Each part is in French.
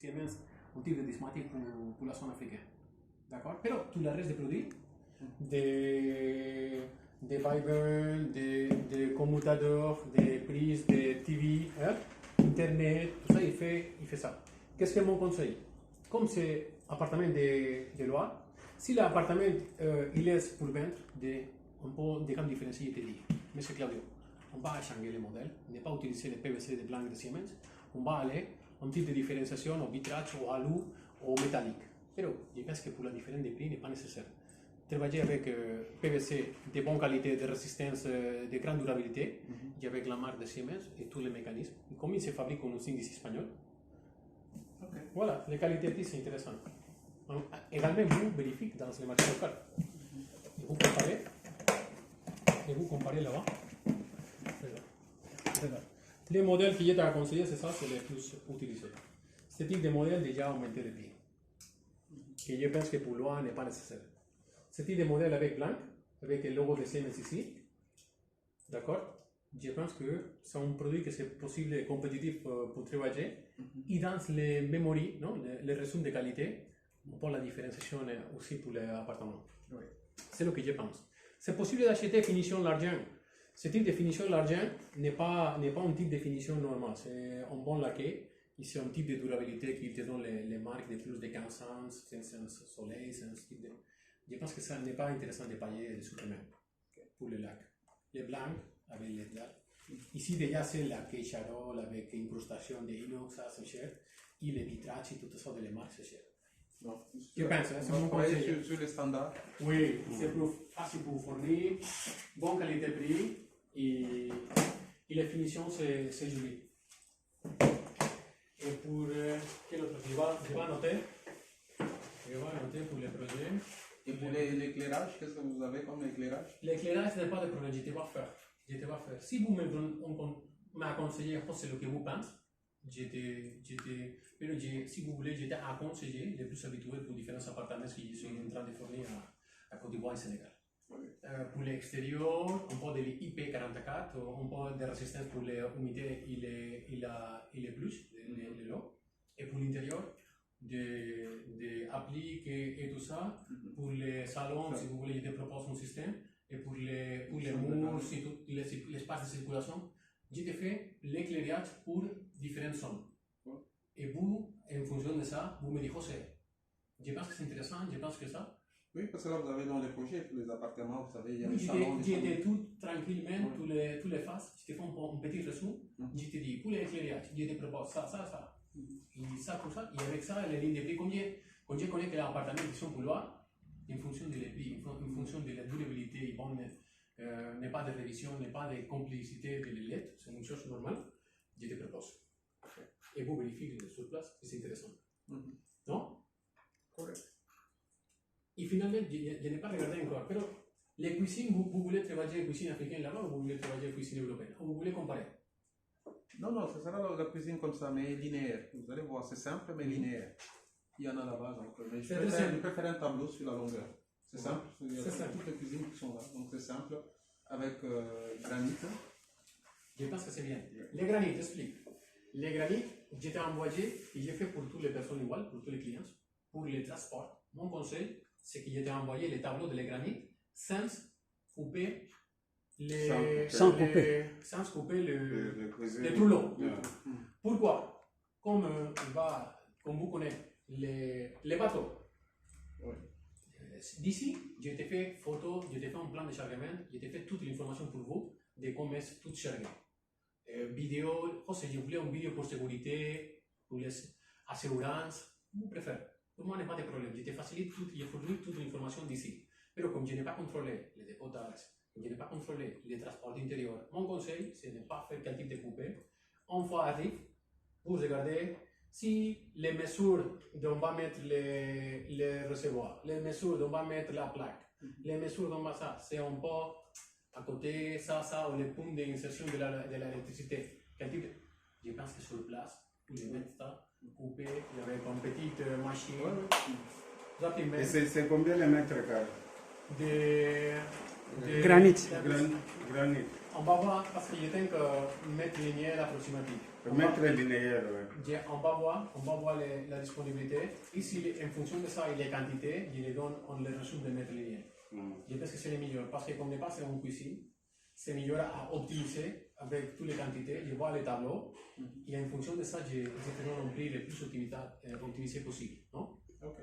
Siemens, un type de dispositif pour la zone africaine. D'accord? Mais tout le reste des produits, des Bible, des commutadors, des prises, des TV, Internet, tout ça, il fait ça. Qu'est-ce que mon conseil? Comme c'est appartement de loi, si l'appartement il est pour vendre, on peut des camps différenciés, je te dis. Mais c'est Claudio, on va changer le modèle, ne pas utiliser les PVC de blanc de Siemens, on va aller un type de différenciation au vitrage, au alu, au métallique. Mais je pense que pour la différence des prix n'est pas nécessaire. Travailler avec PVC de bonne qualité, de résistance, de grande durabilité, et avec la marque de Siemens et tous les mécanismes. Et comme il se fabrique en usine ici espagnole, voilà, les qualités prix c'est intéressant. Également, vous vérifiez dans les marchés locaux. Et vous comparez là-bas. Les modèles qui étaient à conseiller, c'est ça, c'est les plus utilisés. Ce type de modèle déjà a augmenté le prix. Et je pense que pour loin n'est pas nécessaire. Ce type de modèle avec blanc, avec le logo de Siemens ici, d'accord? Je pense que c'est un produit que c'est possible et compétitif pour travailler. Et dans les mémories, non, les ressources de qualité, on peut la différenciation aussi pour les appartements. Oui. C'est ce que je pense. C'est possible d'acheter finition l'argent. Ce type de finition l'argent n'est pas un type de finition normal. C'est un bon laqué. Et c'est un type de durabilité qui te donne les marques de plus de 15 ans, 500 soleil, c'est un type de... Je pense que ça n'est pas intéressant de payer des suppléments pour le lac. Les blancs avec les lacs. Ici déjà c'est la Charol avec incrustation de inox, ça c'est cher. Et les vitrages et tout ça de les marques c'est cher. Non, je pense, c'est mon conseil. Sur les standards. Oui, c'est plus facile pour fournir, bonne qualité prix et les finitions c'est joli. Et pour quel autre? Je vais noter pour les projets. Et pour l'éclairage, qu'est-ce que vous avez comme éclairage? L'éclairage n'est pas de problème, je te vais faire. Si vous m'avez conseillé, c'est ce que vous pensez. Mais si vous voulez, j'étais à conseiller les plus habitués pour différents appartements que je suis en train de fournir à Côte d'Ivoire et Sénégal. Pour l'extérieur, on peut de l'IP44, on peut de résistance pour l'humidité et les pluies, l'eau. Et pour l'intérieur, des appliques et tout ça. Pour les salons, si vous voulez, je te propose un système. Et pour les murs, si tout l'espace de circulation, je te fais l'éclairage pour différentes zones. Et vous, en fonction de ça, vous me dites, je pense que c'est intéressant, je pense que ça. Oui, parce que là, vous avez dans les projets, tous les appartements, vous savez, il y a oui, des salons. J'étais tout tranquillement, tous les faces, je te fais un petit résumé, je te dis, pour l'éclairage, je te propose ça. Et ça, pour ça, et avec ça, les lignes de prix, quand je connais que les appartements qui sont pour loi, en fonction de les prix, en fonction de la durabilité, n'est pas de révision, n'est pas de complicité de l'élève, c'est une chose normale, je te propose. Et vous vérifiez sur place, c'est intéressant. Non? Correct. Et finalement, je n'ai pas regardé encore, mais les cuisines, vous voulez travailler cuisine africaine là-bas ou vous voulez travailler cuisine européenne? Ou vous voulez comparer? Non, ce sera la cuisine comme ça, mais linéaire. Vous allez voir, c'est simple, mais linéaire. Il y en a là-bas, donc je préfère un tableau sur la longueur. C'est simple, il y a toutes les cuisines qui sont là, donc c'est simple, avec granit. Je pense que c'est bien. Les granites, explique. Les granites, j'étais envoyé et j'ai fait pour toutes les personnes iguales, pour tous les clients, pour les transports. Mon conseil, c'est que j'étais envoyé les tableaux de les granites sans couper sans couper les trous. Pourquoi? Comme vous connaissez les bateaux. D'ici, j'ai fait photo, j'ai fait un plan de chargement, j'ai fait toute l'information pour vous de comment est tout chargé. Vidéo, si je voulais une vidéo pour sécurité, pour les assurances, vous préférez. Pour moi, il n'y a pas de problème. Je te facilite tout, je fournis toute l'information d'ici. Mais comme je n'ai pas contrôlé les dépotages, je n'ai pas contrôlé les transports intérieurs, mon conseil, c'est de ne pas faire quel type de coupé. Une fois arrive, vous regardez si les mesures dont on va mettre les réservoirs, les mesures dont on va mettre la plaque, les mesures dont on va ça, c'est un peu à côté, ça, ou les points d'insertion de l'électricité. Quel type de... Je pense que sur place, vous les mettez ça, coupé, avec une petite machine. Et c'est combien les mètres carrés? Granit. Granit. On va voir, parce que je pense que mettre linéaire approximatif. Mettre linéaire, oui. On va voir la disponibilité. Ici, en fonction de ça et les quantités, je les donne, on les résume de mettre linéaire. Je pense que c'est le meilleur, parce que comme n'est pas c'est en cuisine, c'est meilleur à optimiser avec toutes les quantités. Je vois les tableaux et en fonction de ça, je vais remplir le plus optimisé possible. Non? Okay.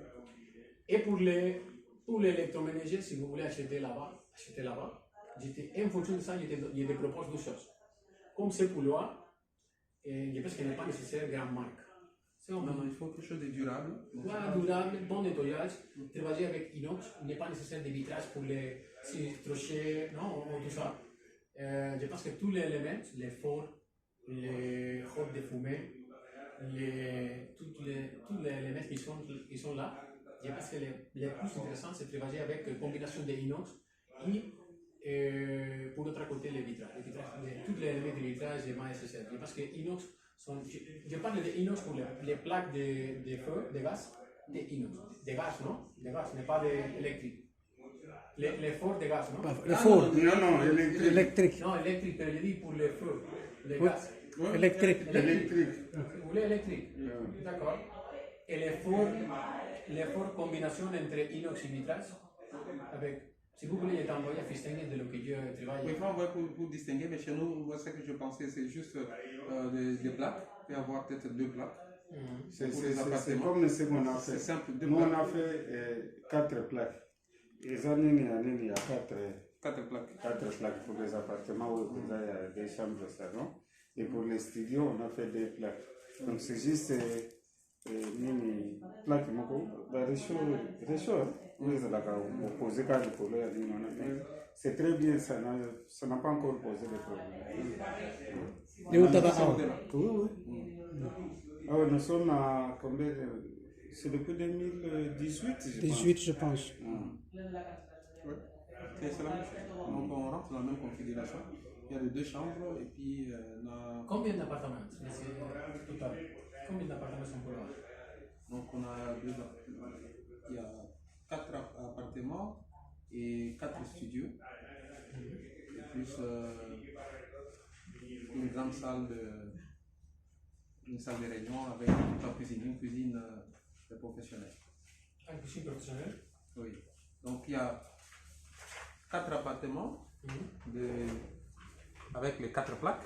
Et pour l'électroménager, si vous voulez acheter là-bas, en fonction de ça, je te propose deux choses. Comme c'est pour loi, je pense qu'il n'est pas nécessaire grande marque. Non, il faut quelque chose de durable. Voilà, durable, bon nettoyage. Travailler avec inox, il n'est pas nécessaire de vitrage pour les trochets, non, ou tout ça. Je pense que tous les éléments, les forts, les hôtes de fumée, tous les éléments qui sont là, je pense que le plus intéressant, c'est de travailler avec une combinaison d'inox et pour l'autre côté, les vitrages. Tous les éléments de vitrage sont nécessaires. Parce que inox, je parle d'inox pour les plaques de feu, de gaz, d'inox. De gaz, non? De gaz, mais pas d'électrique. Les forts de gaz, non? Les fours. Non, Électrique. Non, électrique, mais je dis pour les feux, les gaz. Électrique. Électrique. Vous voulez électrique? D'accord. Et les forts combinaison entre inox et vitrage, avec, si vous voulez, je distinguer de ce que je travaille. Oui, pour distinguer, mais chez nous, moi, ce que je pensais, c'est juste des plaques, et avoir peut-être deux plaques. C'est comme ce qu'on a fait. C'est simple. Nous, on a fait 4 plaques. Et ça, il y a 4 plaques pour les appartements où il y a des chambres de salon. Et pour les studios, on a fait 2 plaques. Donc c'est juste une plaque, c'est très bien, ça n'a pas encore posé de problème. Oui. Nous sommes à combien? C'est depuis 2018, je pense. 18, je pense. Oui. C'est la même chose. Donc on rentre dans la même configuration. Il y a les 2 chambres et puis Combien d'appartements total? Combien d'appartements sont pour là? Donc on a il y a 4 appartements et 4 studios. Et plus une grande salle de réunion avec une cuisine professionnelle. Une cuisine professionnelle? Oui. Donc il y a 4 appartements avec les 4 plaques.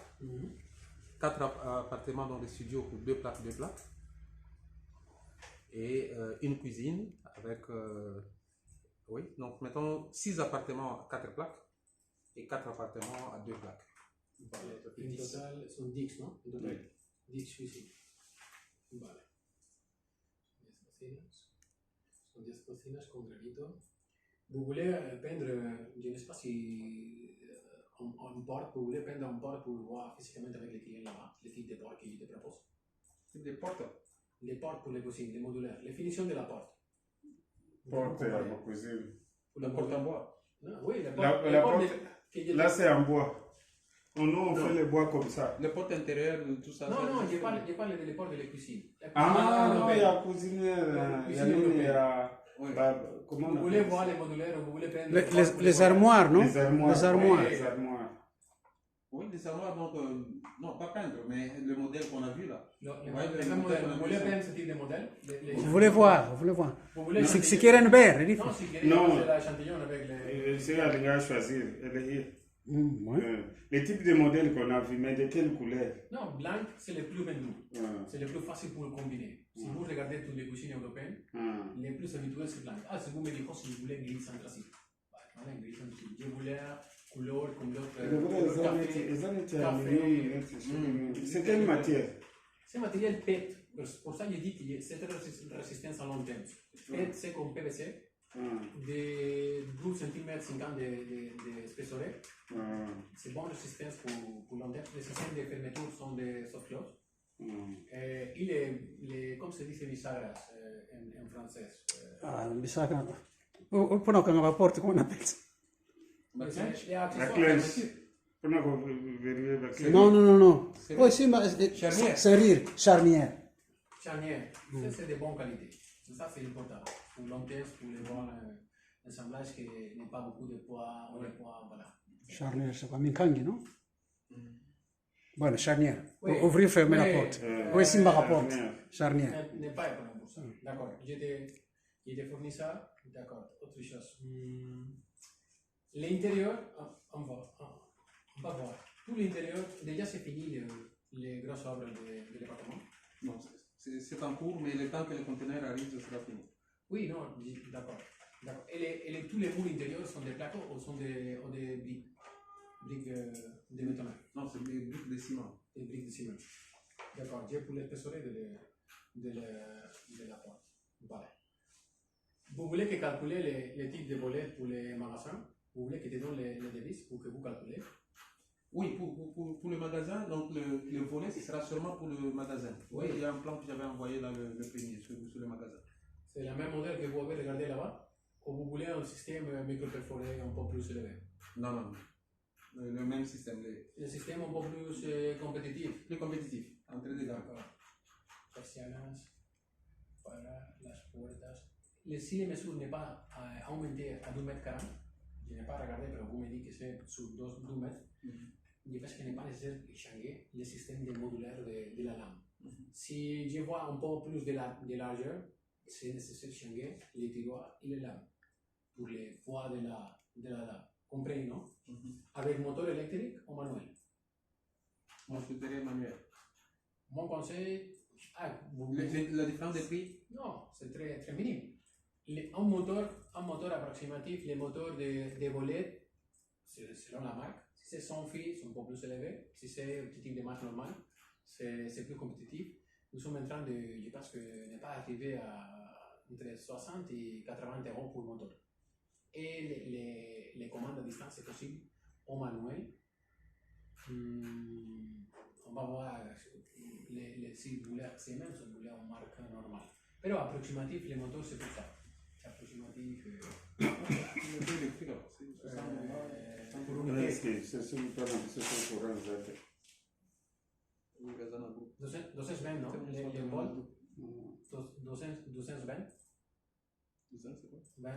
4 appartements dans les studios pour 2 plaques. Et une cuisine avec. Oui, donc mettons 6 appartements à 4 plaques et 4 appartements à 2 plaques. En total sont 10, non? En total, 10 cuisines. Vale. 10 cocinas con granito. Vous voulez peindre, je ne sais pas si un port, vous voulez peindre un port pour voir physiquement avec les clients là-bas, le type de port que je te propose. Des portes? Les portes pour les cuisines, les modulaires, les finitions de la porte. Porte à la cuisine. La porte en bois? Oui, la porte. Là, c'est en bois. Nous, on fait les bois comme ça. Les portes intérieures, tout ça? Non, je parle des portes de la cuisine. Non, il y a cuisinière, il y a... Comment vous voulez voir les modulaires, vous voulez peindre les armoires, non? Les armoires. Oui, des armoires, donc, non, pas peindre, mais le modèle qu'on a vu là. Vous voulez peindre ce type de modèle? Vous voulez voir. Si quieren ver, è Non, si quieren l'échantillon avec les... C'est là qu'il y a à choisir. Les types de modèles qu'on a vu, mais de quelle couleur? Non, blanc, c'est le plus vendu. C'est le plus facile pour le combiner. Si vous regardez toutes les cuisines européennes, les plus habituels c'est blanc. Si vous me dites si vous voulez gris anthracique. Je voulais couleur comme l'autre. C'est quelle matière? C'est matériel PET. Pour ça, je dis que c'est une résistance à long terme. PET, c'est comme PVC. De 12 cm 50 d'épaisseur. C'est bonne résistance pour long terme. Les systèmes de fermeture sont des soft close. Comme se dit bisagras en français? Bisagra. Până când mă portă cum una pelță. La clés. Non. Oui, si, serrir, charnière. Charnière, c'est de bonne qualité. Ça, c'est important. Pour long terme, pour les bonnes assemblage qui n'est pas beaucoup de poids, ou de poids, voilà. Charnière, c'est pas Minkangi, non? Bueno, charnière. Oui. Ouvrir, fermer la porte. Oui, c'est ma porte. Charnière. N'est pas économe pour ça. D'accord. Je t'ai fourni ça. D'accord. Autre chose. L'intérieur, on va voir. Tout l'intérieur, déjà c'est fini les grosses œuvres de l'appartement. Non, c'est en cours, mais le temps que le conteneur arrive, ce sera fini. Oui, non, d'accord. D'accord. Et tous les murs intérieurs sont des plateaux ou sont des briques? Briques de béton? Non, c'est des briques de ciment. Des briques de ciment. D'accord. J'ai pour l'épaisseur de la porte. Voilà. Vous voulez que calculer les types de volets pour les magasins? Vous voulez que je te donne les devises pour que vous calculez? Oui, pour le magasin, donc le volet, ce sera seulement pour le magasin. Oui, il y a un plan que j'avais envoyé là, le premier, sur le magasin. C'est le même modèle que vous avez regardé là-bas? Ou vous voulez un système micro-perforé un peu plus élevé? Non, non, non. Le même système. Le système un peu plus compétitif? Plus compétitif, entre les deux. D'accord. Persianas, para las puertas. Si les mesures n'est pas aumenté à 2 mètres 40, je n'ai pas regardé, mais vous me dites que c'est sur 2 mètres, je pense qu'il n'est pas nécessaire de changer le système de modulaire de la lame. Si je vois un peu plus de largeur, c'est nécessaire de changer les tiroirs et les lames pour les poids de la lame. Comprenez, non? Avec moteur électrique ou manuel? Moi, je dirais manuel. Mon conseil, la différence de prix? Non, c'est très, très minime. Un moteur approximatif, les moteurs de volets, selon la marque, si c'est sans fil, c'est un peu plus élevé. Si c'est un petit type de marque normale, c'est plus compétitif. Nous sommes en train de, je pense que ne pas arriver à entre 60 et 80 euros pour le moteur. Et les commandes à distance, c'est possible au manuel. On va voir si vous voulez c'est même si vous voulez en marque normale. Mais approximatif, les moteurs, c'est tout ça. C'est approximatif. électrique, Pour unité. C'est celui qui est courant. 220, non? Les volts? 220?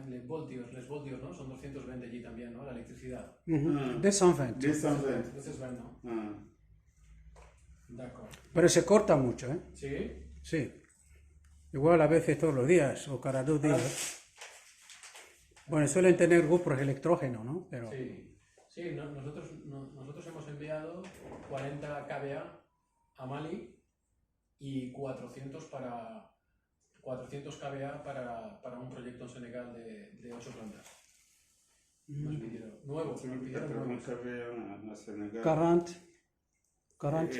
Les voltios, ¿no? Son 220 allí también, ¿no? La electricidad. 220. 220, ¿no? D'accord. Pero se corta mucho, ¿eh? ¿Sí? Sí. Igual a veces todos los días o cada 2 días. Bueno, suelen tener GoPros electrógeno, ¿no? Pero... Sí, nosotros hemos enviado 40 kVA a Mali y 400 kVA para un proyecto en Senegal de 8 plantas. Nos pidieron nuevos. 40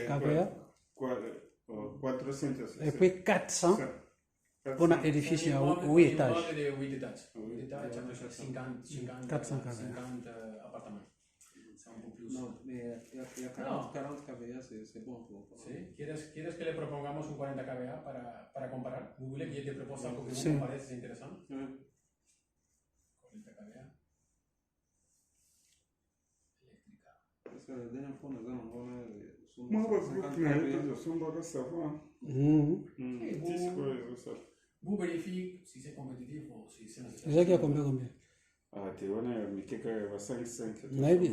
kVA. 400. Et puis 400 pour un édifice à 8 étages. De 8 étages. 8 étages, 50 appartements. C'est un peu plus. Non, mais il y a 40 kVA, c'est bon pour. ¿Sí? ¿Quieres que le propongamos un 40 kVA para comparar? ¿Vous voulez que je te propose algo que Sí. vous parece intéressant? 40 kVA. Eléctrica. Parce que la dernière fois, nous avons envoyé. Moi, ça va. Vous vérifiez si c'est compétitif ou si c'est nécessaire. Déjà qu'il y a combien? Ah, tu vois, mais quelqu'un va 5. Naïvi.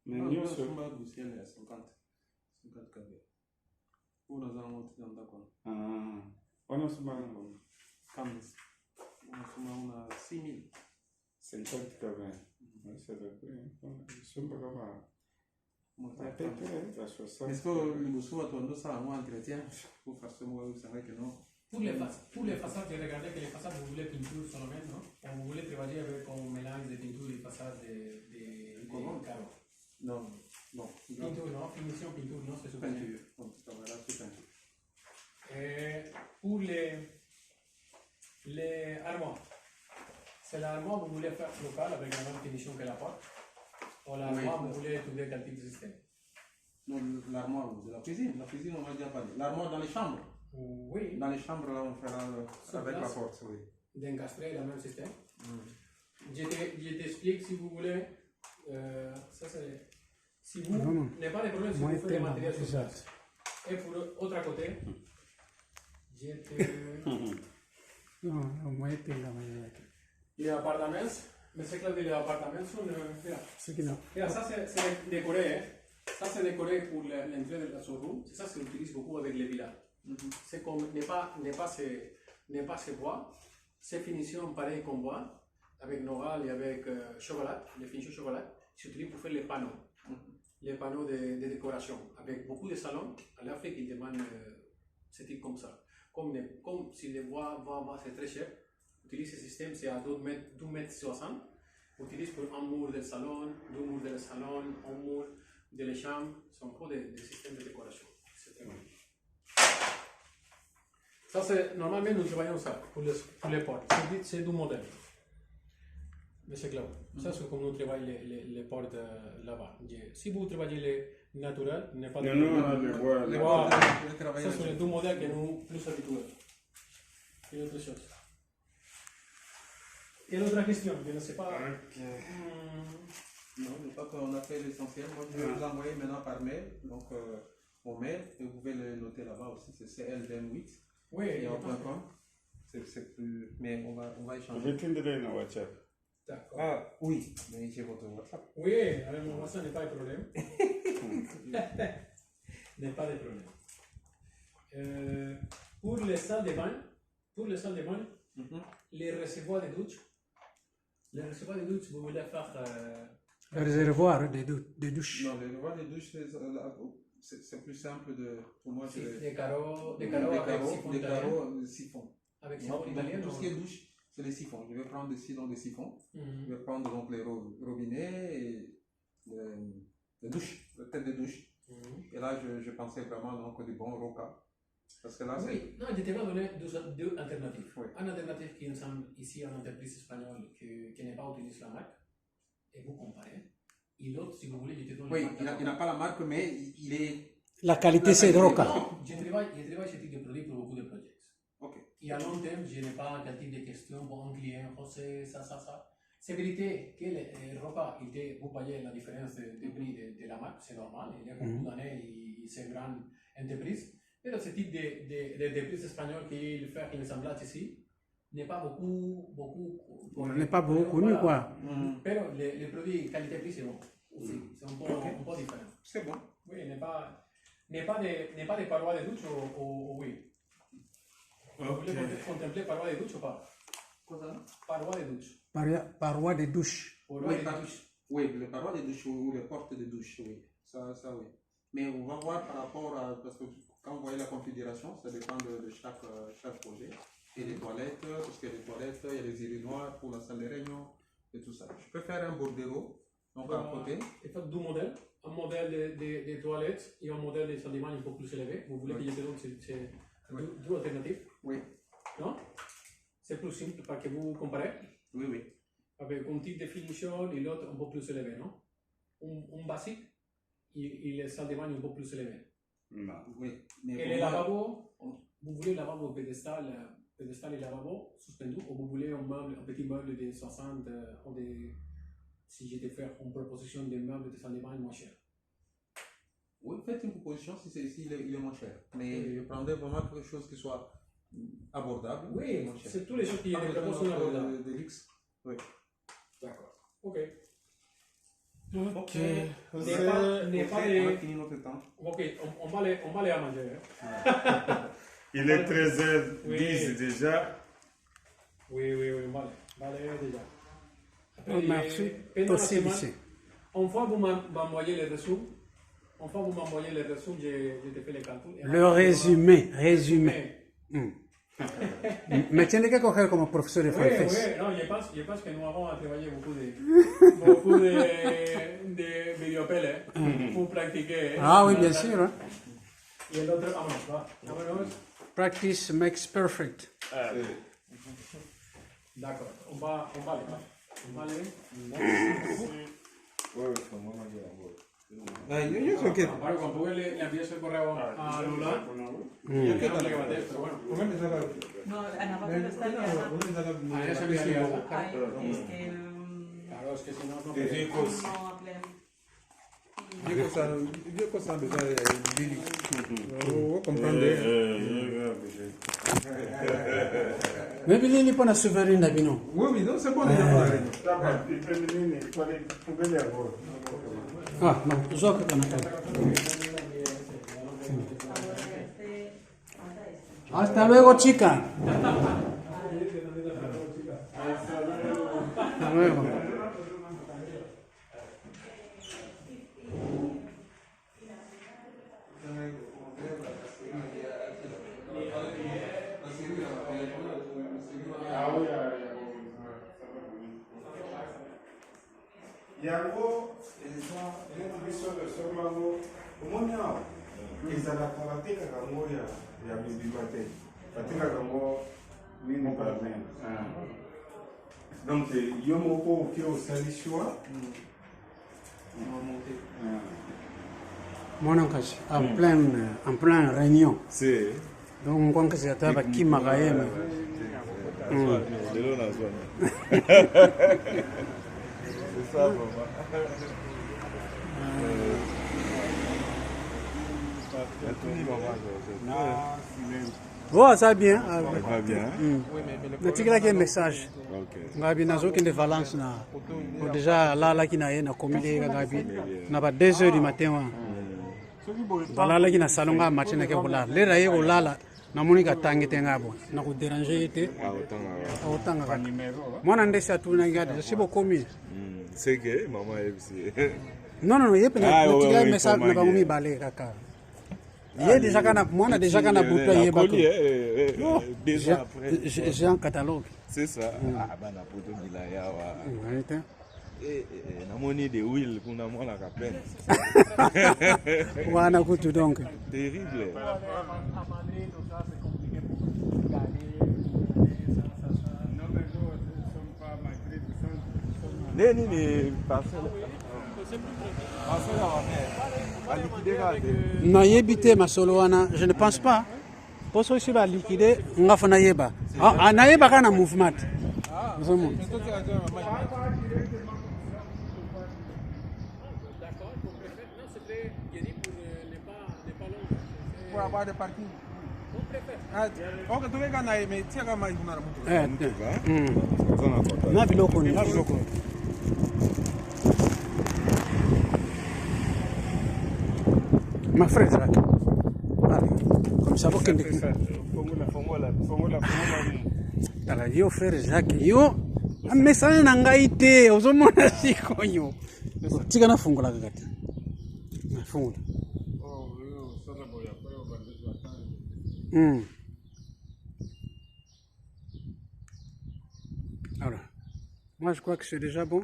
Mais Non, nous, je suis pas du ciel à 50 kVA. Où nous avons monté dans d'accord. Ah, on a souvent 6000. 50 km. C'est est-ce que le Moussou a tourné ça à moi entretien pour faire ce mot? C'est vrai que non. Pour les façades, j'ai regardé que les façades, vous voulez peinture seulement, non? Ou vous voulez travailler avec un mélange de peinture et façade de carreaux? Non. Peinture, non? Finition, peinture, non? C'est super. Peinture. Donc, ça va là, c'est peinture. Pour les armoires, c'est l'armoire que vous voulez faire local avec la même finition que la porte? Ou l'armoire, vous voulez étudier quel type de système? Non, l'armoire de la cuisine. La cuisine, on va déjà parler. L'armoire dans les chambres. Oui. Dans les chambres, là, on fera avec la porte, oui. D'encastrer le même système. Je t'explique si vous voulez. Ça, c'est. Si vous n'avez pas de problème, si vous faites des matériels sur place. Et pour l'autre côté, No, muévete la mañana. les appartements, mais c'est que les appartements sont. C'est qui non? Regarde, ça c'est décoré. Hein. Ça c'est décoré pour l'entrée de la showroom. C'est ça que j'utilise beaucoup avec les villas. C'est comme n'est pas ce bois, c'est finition pareil comme bois, avec nogal et avec chocolat, les finitions chocolat, s'utilisent pour faire les panneaux. Les panneaux de décoration. Avec beaucoup de salons, à l'Afrique, ils demandent ce type comme ça. Comme si les bois c'est très cher, utilise ce système, c'est à 2,60 m. Utilise pour un mur del salon, 2 murs del salon, un mur de les chambres. C'est un peu des systèmes de décoration. C'est très bon. Ça, c'est normalement nous travaillons ça pour les portes. C'est du modèle. Mais c'est clair. Ça, c'est comme nous travaillons les portes là-bas. Si vous travaillez les naturels, n'est pas de les bois. Ça, c'est les deux modèles que nous plus habitués. Et autre chose. Et l'autre question, je ne sais pas. Non, je crois qu'on a fait l'essentiel. Moi, je vais vous envoyer maintenant par mail. Donc, mon mail, et vous pouvez le noter là-bas aussi, c'est CLDM8. Oui, et en .com. C'est plus. Mais on va échanger. Je t'indiquerai dans WhatsApp. D'accord. Ah, oui, mais j'ai votre WhatsApp. Oui, avec mon WhatsApp n'est pas de problème. N'est pas de problème. Pour les salles de bain, les réservoirs de douche, vous voulez faire. Le réservoir de douche. Non, le réservoir de douche, c'est plus simple pour moi. C'est des carreaux, des siphons. Avec siphon italien. Tout ce qui est douche, c'est les siphons. Je vais prendre des siphons. Je vais prendre donc les robinets et les douches, la tête de douche. Et là, je pensais vraiment donc des bons roca. Parce que là, oui, non, je t'ai donné deux alternatives. Oui. Une alternative qui nous semble ici en entreprise espagnole qui n'est pas utilisé la marque, et vous comparez. Et l'autre, si vous voulez, je te donne oui, il n'a pas la marque, mais il est. La qualité, c'est de roca. Non, je travaille ce type de produit pour beaucoup de projets. Ok. Et à long terme, je n'ai pas quel type de questions pour un client, José, ça. C'est vérité que le roca, vous voyez la différence de prix de la marque, c'est normal. Il y a beaucoup d'années, c'est une grande entreprise. Mais ce type d'entreprise espagnole qui fait une assemblage ici n'est pas beaucoup N'est pas beaucoup connu, quoi. Mais les produits qualité-prix, c'est bon. C'est un peu différent. C'est bon. Oui, n'est pas des parois de douche ou oui. Vous voulez contempler parois de douche ou pas? Quoi ça? Parois de douche. Parois de douche. Oui, les parois de douche ou les portes de douche, oui. Ça oui. Mais on va voir par rapport à. Parce que quand vous voyez la configuration, ça dépend de chaque projet. Et les toilettes, parce que les toilettes, il y a les urinoirs pour la salle de réunion et tout ça. Je peux faire un bordello, donc à côté. Il faut deux modèles. Un modèle de toilettes et un modèle de salle de bain un peu plus élevé. Vous voulez que je te donne deux alternatives? Oui. Non? C'est plus simple parce que vous comparez. Oui. Avec un type de finition et l'autre un peu plus élevé, non? Un basique et les salles de bain un peu plus élevées. Non. Oui. Mais et les lavabos, vous voulez lavabo pédestal et lavabo suspendu ou vous voulez un petit meuble de 60 ou de. Si je te fais une proposition de meuble de salle de bain moins cher? Oui, faites une proposition si il est moins cher. Mais je prendrais vraiment quelque chose qui soit abordable. Oui, c'est tous les choses qui sont abordables. De luxe. Oui. D'accord. Ok. Ok. N'est pas on a fini notre temps. Ok, on va aller à manger. Il est 13h10 déjà. Oui, on va aller déjà. Oh, merci. Pendant la semaine, une fois vous m'envoyez les ressources, je te fais les calculs. Le résumé. Me tiene que coger como profesor de francés. Oui, non, je pense que nous avons travaillé beaucoup de vidéopelles pour pratiquer. Ah oui, bien sûr. Hein. Et l'autre, vámonos. Practice makes perfect. D'accord, on va aller. Yo creo que. Cuando tú le envías el correo a Lula, ¿Qué que tal? no le va a pero bueno. No, Ana Paula está liada. A ella se enviaría. Ay, es que Claro, es que si no, no. no hablé. Yo cosa déjà Billy. Vous comprenez? Mais il n'est pas na souverain d'abino. Oui, non, c'est bon déjà pour la réunion. Ah, non, je vois que hasta luego, chica. Hasta luego. yango eza neti biso lesolo yango omoni awa ezalaka batekaka yango ya bibima te batekaka yango nini bamen donc yo moko oke osali shwa Mon oncle, en plein réunion. C'est. Donc, on que c'est avec qui m'a gagné. C'est ça, maman. Oh, ça va bien. Ça va bien. Le tigre a un message. Gabi na zo kinde Valence na. Déjà là qui na yena comité Gabi na ba 2 heures du matin wa. Balala qui na salon ga matin ke bola. Le ra ye olala na monika tangete ngabo. Na ko déranger ete. Autant ga numéro. Moi na ndesa tu na ngade c'est beaucoup mieux. C'est que maman est aussi. Non, il y a un tigre message na ba mi balé kaka. Il déjà kana mwana déjà kana buto yeba ko. Déjà après. J'ai un catalogue. C'est ça. Ah bah na poto bilaya wa. Ouais. Namoni de huile kuna mwana ka peine. Wana kutu donc. Terrible. Nini parcelle. Non, yébité ma solo wana, je ne pense pas. Pour ça aussi va liquider, on va faire naïba. Ah, naïba quand on mouvement. Vraiment. Pour avoir des parkings. Ok, tu veux gagner, mais tu as gagné. Na biloko ni biloko. Ma frère, allez, comme ça, vous qu'est-ce que alors, yo frère Jacques, yo, message nangaite, ozomona sikonyo. Tika na fungula kakati. Na fungula. Alors, moi je crois que c'est déjà bon.